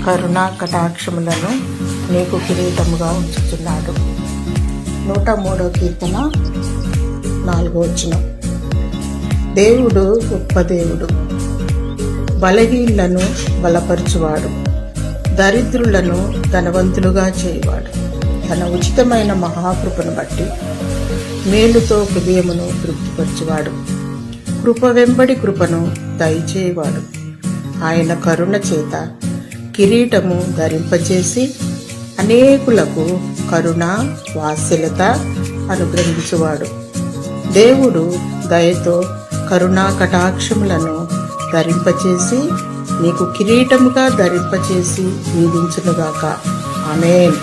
కరుణా కటాక్షములను నీకు కిరీటముగా ఉంచుతున్నాడు. 103వ కీర్తన 4వ వచనం. దేవుడు గొప్ప దేవుడు, బలహీనులను బలపరచువాడు, దరిద్రులను ధనవంతులుగా చేయవాడు. తన ఉచితమైన మహాకృపను బట్టి మేలుతో హృదయమును తృప్తిపరచువాడు. కృప వెంబడి కృపను దయచేయవాడు. ఆయన కరుణ చేత కిరీటము ధరింపచేసి అనేకులకు కరుణ వాత్సల్యత అనుగ్రహించువాడు. దేవుడు దయతో కరుణా కటాక్షములను ధరింపచేసి నీకు కిరీటముగా ధరింపచేసి దీవించునుగాక. ఆమేన్.